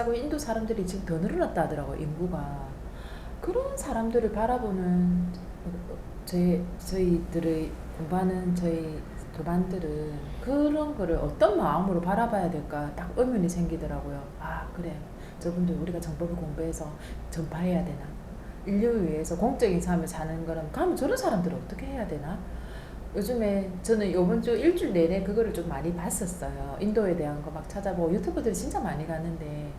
비싸고 인도 사람들이 지금 더 늘어났다 하더라고 인구가. 그런 사람들을 바라보는 저희들의 공부하는 저희 도반들은 그런 거를 어떤 마음으로 바라봐야 될까 딱 의문이 생기더라고요. 아 그래 저분들 우리가 정법을 공부해서 전파해야 되나, 인류를 위해서 공적인 삶을 사는 거라면 그러면 저런 사람들은 어떻게 해야 되나. 요즘에 저는 요번 주 일주일 내내 그거를 좀 많이 봤었어요. 인도에 대한 거 막 찾아보고 유튜브들이 진짜 많이 가는데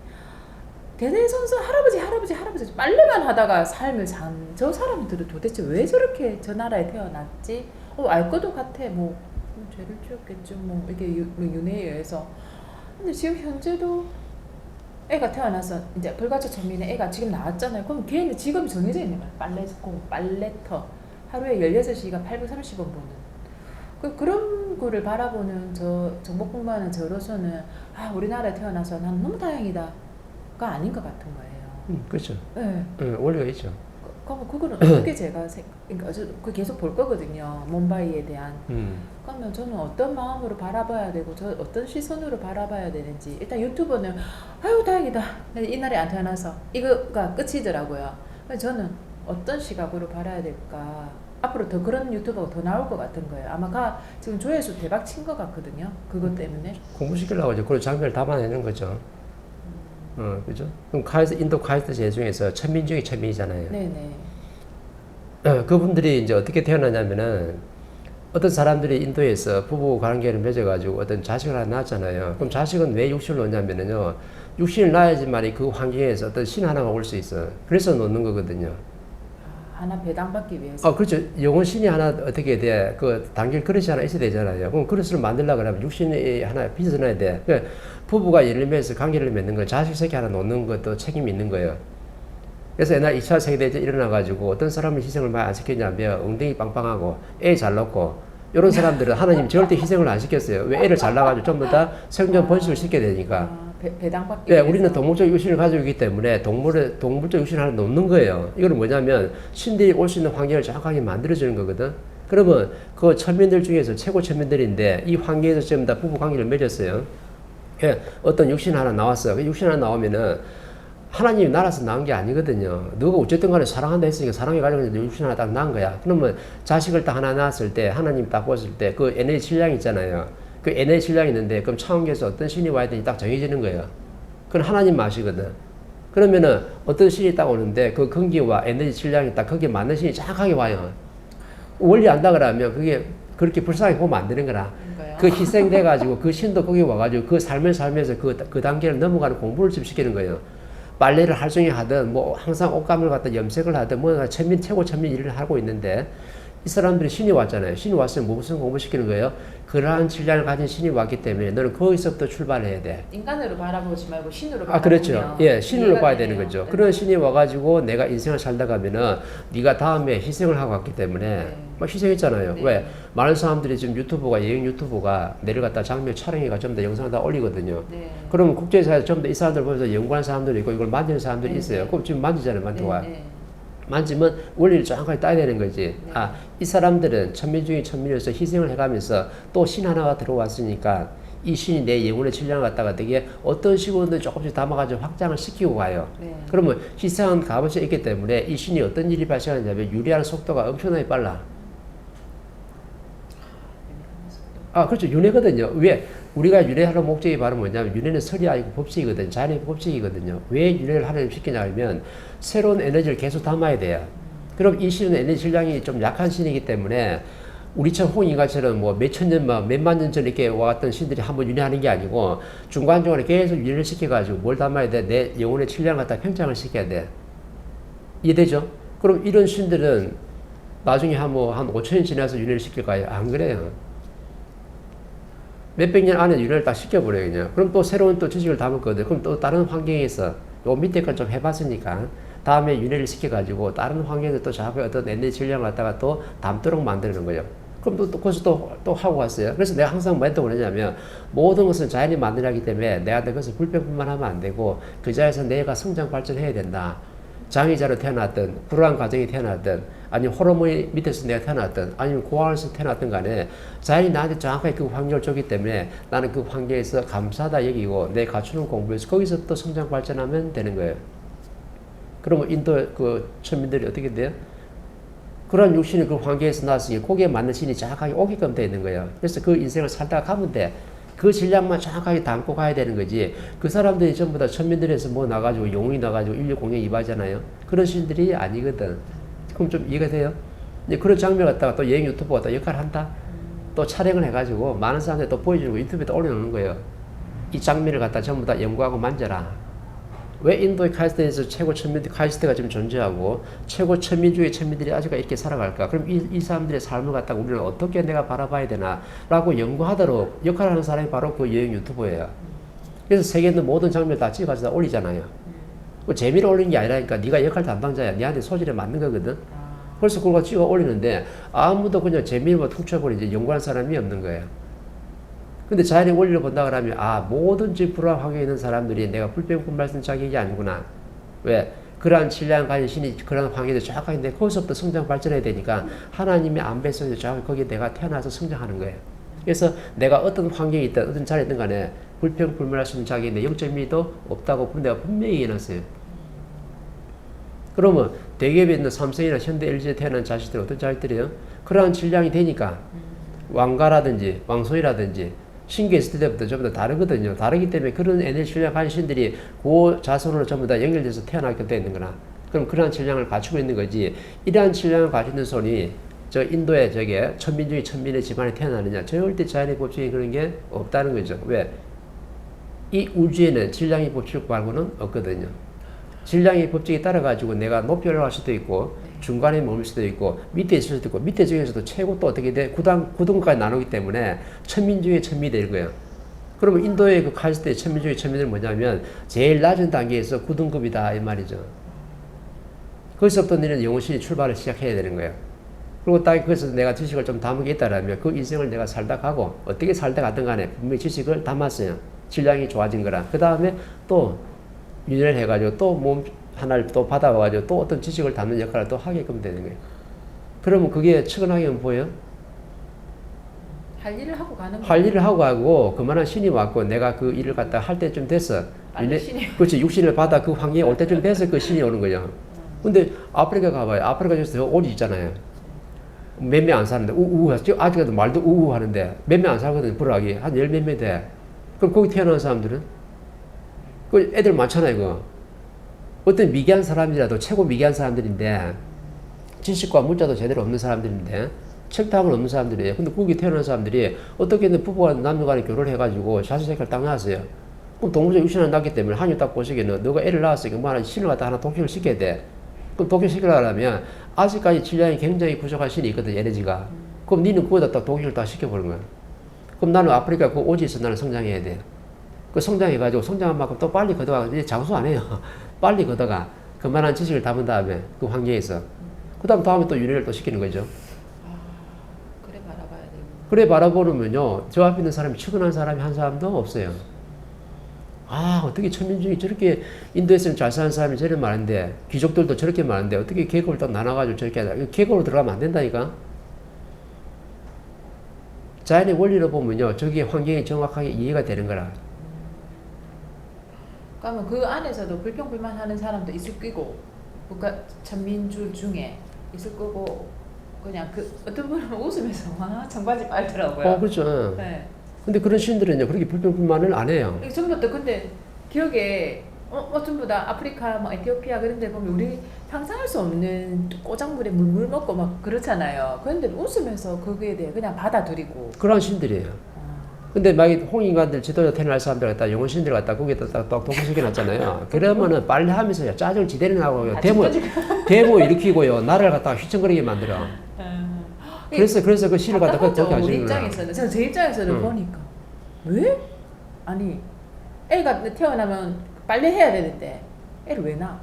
대대손손 할아버지 빨래만 하다가 삶을 산 저 사람들은 도대체 왜 저렇게 저 나라에 태어났지? 알 것도 같아. 뭐 죄를 지었겠죠. 뭐 이게 윤회에 의해서. 근데 지금 현재도 애가 태어나서 이제 불가처 천민의 애가 지금 나왔잖아요. 그럼 걔는 직업이 정해져 있는 거야. 빨래터. 하루에 16시간 830원 버는. 그런 거를 바라보는 저 정복 공부하는 저로서는 아 우리나라에 태어나서 난 너무 다행이다가 아닌 것 같은 거예요. 그렇죠. 네. 원리가 있죠. 그러면 그거는 어떻게 제가 그러니까 그 계속 볼 거거든요. 몬바이에 대한. 그러면 저는 어떤 마음으로 바라봐야 되고 저 어떤 시선으로 바라봐야 되는지. 일단 유튜버는 아유 다행이다. 이 나라에 안 태어나서 이거가 끝이더라고요. 저는 어떤 시각으로 바라야 될까. 앞으로 더 그런 유튜버가 더 나올 것 같은 거예요. 아마 지금 조회수 대박 친 것 같거든요. 그것 때문에. 공부시키려고 이제 그런 장면을 담아내는 거죠. 그죠? 그럼 인도 카이스트 제 중에서 천민 중에 천민이잖아요. 네네. 그분들이 이제 어떻게 태어나냐면은 어떤 사람들이 인도에서 부부 관계를 맺어가지고 어떤 자식을 하나 낳았잖아요. 그럼 자식은 왜 육신을 놓냐면은요, 육신을 낳아야지만이 그 환경에서 어떤 신 하나가 올 수 있어. 그래서 놓는 거거든요. 하나 배당받기 위해서. 그렇죠. 영혼 신이 하나 어떻게 돼? 그 당길 그릇이 하나 있어야 되잖아요. 그럼 그릇을 만들려고 하면 육신이 하나 빚어 놔야 돼. 그러니까 부부가 예를 들면서 관계를 맺는 거, 자식 새끼 하나 놓는 것도 책임이 있는 거예요. 그래서 옛날 2차 세계대전 일어나가지고 어떤 사람은 희생을 많이 안 시켰냐면 엉덩이 빵빵하고 애 잘 낳고 이런 사람들은 하나님 절대 희생을 안 시켰어요. 왜 애를 잘 낳아가지고 전부 다 생존 번식을 시켜야 되니까. 배당받기 네, 위해서. 우리는 동물적 육신을 가지고 있기 때문에 동물적 육신을 하나 놓는 거예요. 이거는 뭐냐면 신들이 올 수 있는 환경을 정확하게 만들어주는 거거든. 그러면 그 천민들 중에서 최고 천민들인데 이 환경에서 전부 다 부부 관계를 맺었어요. 예, 어떤 육신 하나 나왔어. 그 육신 하나 나오면은 하나님이 날아서 낳은 게 아니거든요. 너가 어쨌든 간에 사랑한다 했으니까 사랑해가지고 육신 하나 딱 낳은 거야. 그러면 자식을 딱 하나 낳았을 때 하나님 딱 보았을 때 그 에너지 질량이 있잖아요. 그 에너지 질량이 있는데 그럼 차원계에서 어떤 신이 와야 되는지 딱 정해지는 거예요. 그건 하나님 맛이거든. 그러면은 어떤 신이 딱 오는데 그 근기와 에너지 질량이 딱 거기에 맞는 신이 정확하게 와요. 원리 안다 그러면 그게 그렇게 불쌍하게 보면 안 되는 거라. 그 희생돼가지고 그 신도 거기 와가지고 그 삶을 살면서 그 단계를 넘어가는 공부를 좀 시키는 거예요. 빨래를 하루 종일 하든 뭐 항상 옷감을 갖다 염색을 하든 뭐 최고 천민 일을 하고 있는데 이 사람들이 신이 왔잖아요. 신이 왔으면 무슨 공부시키는 거예요? 그러한 질량을 가진 신이 왔기 때문에 너는 거기서부터 출발해야 돼. 인간으로 바라보지 말고 신으로 바라보면. 그렇죠. 예, 신으로 봐야 되는 거죠. 네. 그런 신이 와가지고 내가 인생을 살다 가면은 네가 다음에 희생을 하고 왔기 때문에 막 희생했잖아요. 네. 왜? 많은 사람들이 지금 여행 유튜버가 내려갔다 장면 촬영해가 전부 다 영상을 다 올리거든요. 네. 그러면 국제사회에서 전부 다 이 사람들 보면서 연구하는 사람들이 있고 이걸 만지는 사람들이 있어요. 그럼 지금 만지잖아요, 만져와. 만지면 원리를 정확하게 따야 되는 거지. 이 사람들은 천민 중에 천민으로서 희생을 해가면서 또 신 하나가 들어왔으니까 이 신이 내 영혼의 질량을 갖다가 되게 어떤 식으로든 조금씩 담아가지고 확장을 시키고 가요. 그러면 희생한 값어치가 있기 때문에 이 신이 어떤 일이 발생하냐면 유래하는 속도가 엄청나게 빨라. 그렇죠. 윤회거든요. 왜? 우리가 윤회하는 목적이 바로 뭐냐면 윤회는 설이 아니고 법칙이거든요. 자연의 법칙이거든요. 왜 윤회를 하려면 시키냐면 새로운 에너지를 계속 담아야 돼요. 그럼 이 신은 에너지 질량이 좀 약한 신이기 때문에 우리처럼 홍인가처럼 뭐 몇천 년, 몇만 년 전 이렇게 왔던 신들이 한번 윤회하는 게 아니고 중간중간에 계속 윤회를 시켜가지고 뭘 담아야 돼? 내 영혼의 질량을 갖다 팽창을 시켜야 돼. 이해되죠? 그럼 이런 신들은 나중에 한 5천 년 지나서 윤회를 시킬까요? 안 그래요. 몇백 년 안에 윤회를 딱 시켜버려요, 그냥. 그럼 또 새로운 또 지식을 담았거든. 그럼 또 다른 환경에서, 요 밑에 걸 좀 해봤으니까, 다음에 윤회를 시켜가지고, 다른 환경에서 또 자꾸 어떤 에너지 질량을 갖다가 또 담도록 만드는 거예요. 그럼 거기서 또 하고 왔어요. 그래서 내가 항상 뭐했다고 그러냐면, 모든 것은 자연이 만들어야하기 때문에 내가 그것을 불평뿐만 하면 안 되고, 그 자리에서 내가 성장 발전해야 된다. 장애자로 태어났든, 불우한 가정에 태어났든, 아니 호르몬 밑에서 내가 태어났든 아니면 고아에서 태어났든 간에 자연이 나한테 정확하게 그 환경을 줬기 때문에 나는 그 환경에서 감사하다 여기고 내 갖추는 공부에서 거기서 또 성장 발전하면 되는 거예요. 그러면 인도 그 천민들이 어떻게 돼요? 그런 육신이 그 환경에서 나왔으니 거기에 맞는 신이 정확하게 오게끔 되어 있는 거예요. 그래서 그 인생을 살다가 가면 돼. 그 질량만 정확하게 담고 가야 되는 거지. 그 사람들이 전부 다 천민들에서 뭐 나가지고 영웅이 나가지고 인류 공연 이바잖아요. 그런 신들이 아니거든. 그럼 좀 이해가 돼요? 이제 그런 장면 갖다가 또 여행 유튜버 갖다 역할을 한다. 또 촬영을 해가지고 많은 사람들이 또 보여주고 유튜브에 올려놓는 거예요. 이 장면을 갖다 전부 다 연구하고 만져라. 왜 인도의 카이스트에서 최고 천민들 카이스트가 지금 존재하고 최고 천민 중의 천민들이 아직까지 이렇게 살아갈까? 그럼 이 사람들의 삶을 갖다가 우리는 어떻게 내가 바라봐야 되나라고 연구하도록 역할을 하는 사람이 바로 그 여행 유튜버예요. 그래서 세계 있는 모든 장면을 다 찍어가지고 다 올리잖아요. 그 재미로 올리는 게 아니라니까 네가 역할 담당자야. 네한테 소질에 맞는 거거든. 그래서 그걸 찍어 올리는데 아무도 그냥 재미로 툭쳐버리지 연구하는 사람이 없는 거예요. 근데 자연의 원리를 본다 그러면 뭐든지 불안 환경에 있는 사람들이 내가 불평불만 자격이 아니구나. 왜? 그러한 질량 가진 신이 그런 환경에서 정확하게 내 거기서부터 성장 발전해야 되니까 하나님의 안배성에서 정확하게 거기에 내가 태어나서 성장하는 거예요. 그래서 내가 어떤 환경에 있든 어떤 자리에 있든 간에 불평불만할 수 있는 자격이 내 영적 미도 없다고 내가 분명히 해놨어요. 그러면 대기업에 있는 삼성이나 현대 LG에 태어난 자식들 어떤 자식들이에요? 그러한 질량이 되니까 왕가라든지 왕손이라든지 신기 있을 때부터 전부 다 다르거든요. 다르기 때문에 그런 에너지 질량 가진 신들이 그 자손으로 전부 다 연결돼서 태어나게 되어 있는 거나 그럼 그러한 질량을 갖추고 있는 거지. 이러한 질량을 가지고 있는 손이 저 인도의 저게 천민 중에 천민의 집안에 태어나느냐 절대 자연의 법칙이 그런 게 없다는 거죠. 왜? 이 우주에는 질량의 법칙 말고는 없거든요. 질량의 법칙에 따라 가지고 내가 높이 올라갈 수도 있고 중간에 머물 수도 있고 밑에 있을 수도 있고 밑에 중에서도 최고 또 어떻게 돼? 9등까지 나누기 때문에 천민 중에 천민이 될 거예요. 그러면 인도의 그 카이스트의 천민 중에 천민은 뭐냐면 제일 낮은 단계에서 9등급이다 이 말이죠. 거기서부터 너는 영혼신이 출발을 시작해야 되는 거예요. 그리고 딱 거기서 내가 지식을 좀 담게 있다라면 그 인생을 내가 살다 가고 어떻게 살다 가든 간에 분명히 지식을 담았어요. 질량이 좋아진 거라. 그 다음에 또 윤회를 해가지고 또 몸 하나를 또 받아가지고 또 어떤 지식을 담는 역할을 또 하게끔 되는 거예요. 그러면 그게 측은하게 보여? 할 일을 하고 가는 할 일을 하고 가고 그만한 신이 왔고 내가 그 일을 갖다 할 때쯤 됐어. 그렇지. 육신을 받아 그 환경에 올 때쯤 돼서 그 신이 오는 거죠. 근데 아프리카 가봐요. 아프리카 중에서 오리 있잖아요. 몇 명 안 사는데 우우 아직도 말도 우우 하는데 몇 명 안 살거든요. 불악이 한 열 몇 명 돼. 그럼 거기 태어난 사람들은 그 애들 많잖아요. 이거 어떤 미개한 사람이라도 최고 미개한 사람들인데 지식과 문자도 제대로 없는 사람들인데 책탁은 없는 사람들이에요. 근데 거기 태어난 사람들이 어떻게든 부부가 남녀간에 결혼을 해가지고 자식을 딱 낳았어요. 그럼 동물적 육신을 낳기 때문에 하나님 딱 보시기에는 너가 애를 낳았으니까 뭐 하나 신을 갖다 하나 독식을 시켜야 돼. 그럼 독식시키려면 아직까지 질량이 굉장히 부족한 신이 있거든, 에너지가. 그럼 니는 그거다 딱 독식을 다 시켜보는 거야. 그럼 나는 아프리카 그 오지에서 나는 성장해야 돼. 그 성장해가지고 성장한 만큼 또 빨리 걷어가. 이제 장수 안 해요. 빨리 걷어가. 그만한 지식을 담은 다음에 그 환경에서. 그 다음에 또 윤회를 또 시키는 거죠. 그래 바라봐야 되고. 그래 바라보면요. 저 앞에 있는 사람이 측은한 사람이 한 사람도 없어요. 어떻게 천민 중에 저렇게 인도에서는 잘 사는 사람이 저렇게 많은데 귀족들도 저렇게 많은데 어떻게 계급을 또 나눠가지고 저렇게 하자. 계급으로 들어가면 안 된다니까. 자연의 원리로 보면요. 저게 환경이 정확하게 이해가 되는 거라. 그러면 그 안에서도 불평불만하는 사람도 있을 거고, 그러니까 천민주 중에 있을 거고, 그냥 그 어떤 분은 웃으면서 와 청바지 빨더라고요. 그렇죠. 네. 근데 그런 신들은요 그렇게 불평불만을 안 해요. 전부 다 근데 기억에 전부 다 아프리카, 뭐 에티오피아 그런 데 보면 우리 상상할 수 없는 꼬작물에 물물 먹고 막 그렇잖아요. 그런데 웃으면서 거기에 대해 그냥 받아들이고. 그런 신들이에요. 근데 막 홍인간들 지도자 태어날 사람들 갖다 영혼신들 갖다 거기다 딱 독식시켜 놨잖아요. 그러면은 빨리 하면서 짜증 지대로 나고 데모 일으키고요. 나라를 갖다가 휘청거리게 만들어. 그래서 그 신을 갖다 그렇게 하시는 거예요. 우리 입장에서는 제 입장에서는 보니까 왜? 아니 애가 태어나면 빨리 해야 되는데 애를 왜 낳아?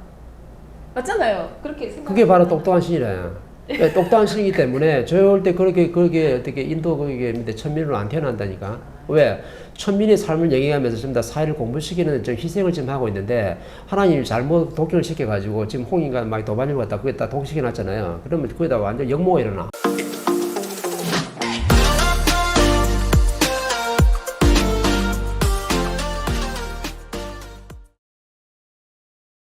맞잖아요. 그렇게 생각. 그게 바로 똑똑한 신이라요. 똑똑한 신이기 때문에 절대 그렇게 어떻게 인도 거기에 천민으로 안 태어난다니까. 왜? 천민의 삶을 영위하면서 지금 다 사회를 공부시키는 좀 희생을 지금 하고 있는데 하나님이 잘못 독경을 시켜가지고 지금 홍인간 막 도반을 갖다 거기다 독시켜 놨잖아요. 그러면 거기다 완전 역모가 일어나.